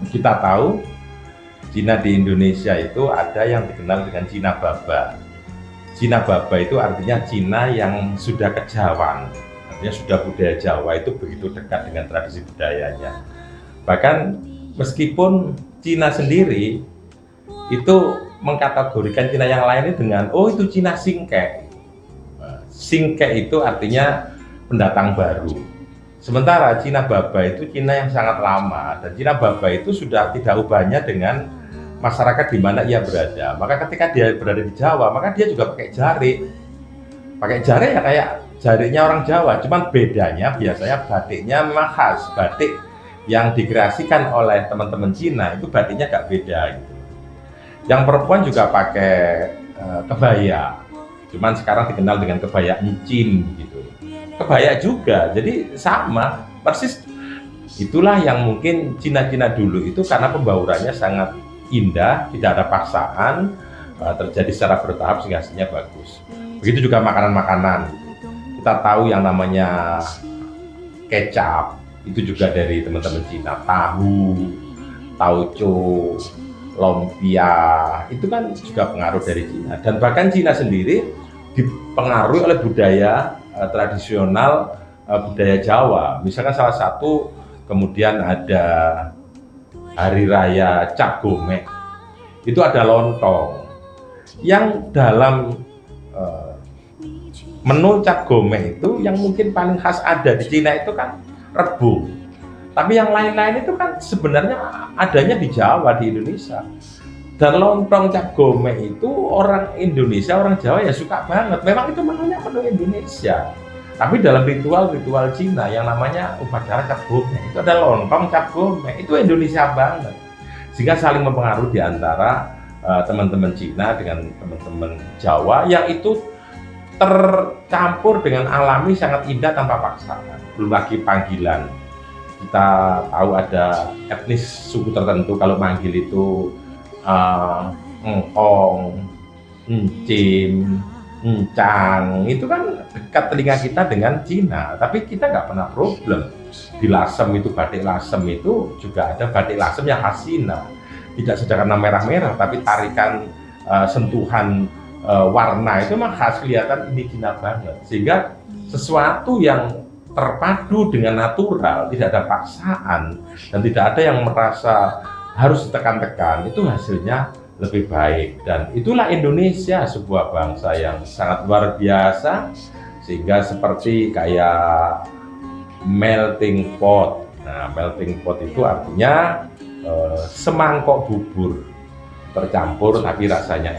Kita tahu Cina di Indonesia itu ada yang dikenal dengan Cina Baba. Cina Baba itu artinya Cina yang sudah kejawan, artinya sudah budaya Jawa itu begitu dekat dengan tradisi budayanya. Bahkan meskipun Cina sendiri itu mengkategorikan Cina yang lain dengan itu Cina Singke. Singke itu artinya pendatang baru. Sementara Cina Baba itu Cina yang sangat lama, dan Cina Baba itu sudah tidak ubahnya dengan masyarakat di mana ia berada. Maka ketika dia berada di Jawa, maka dia juga pakai jari. Pakai jari ya kayak jarinya orang Jawa, cuman bedanya biasanya batiknya memang khas. Batik yang dikreasikan oleh teman-teman Cina itu batiknya agak beda gitu. Yang perempuan juga pakai kebaya, cuman sekarang dikenal dengan kebaya encim gitu. Kebaya juga, jadi sama persis. Itulah yang mungkin Cina-Cina dulu itu karena pembaurannya sangat indah, tidak ada paksaan, terjadi secara bertahap sehingga hasilnya bagus. Begitu juga makanan-makanan, kita tahu yang namanya kecap itu juga dari teman-teman Cina. Tahu, tauco, lumpia itu kan juga pengaruh dari Cina. Dan bahkan Cina sendiri dipengaruhi oleh budaya tradisional, budaya Jawa. Misalkan salah satu kemudian ada hari raya Cap Gome, itu ada lontong yang dalam menu Cap Gome itu yang mungkin paling khas ada di Cina itu kan rebung. Tapi yang lain-lain itu kan sebenarnya adanya di Jawa, di Indonesia. Dan lontong Cap Gome itu orang Indonesia, orang Jawa ya suka banget. Memang itu menunya menu Indonesia. Tapi dalam ritual-ritual Cina yang namanya upacara Cap Gome itu ada lontong Cap Gome, itu Indonesia banget. Sehingga saling mempengaruhi di antara teman-teman Cina dengan teman-teman Jawa yang itu tercampur dengan alami, sangat indah tanpa paksaan. Belum lagi panggilan. Kita tahu ada etnis suku tertentu kalau manggil itu engkong, encim, encang, itu kan dekat telinga kita dengan Cina, tapi kita nggak pernah problem. Di Lasem itu, batik Lasem itu juga ada batik Lasem yang khas Cina, tidak sederhana merah-merah, tapi tarikan sentuhan warna itu memang khas, kelihatan ini Cina banget. Sehingga sesuatu yang terpadu dengan natural, tidak ada paksaan, dan tidak ada yang merasa harus ditekan-tekan, itu hasilnya lebih baik. Dan itulah Indonesia, sebuah bangsa yang sangat luar biasa, sehingga seperti kayak melting pot. Nah, melting pot itu artinya semangkok bubur tercampur tapi rasanya enak.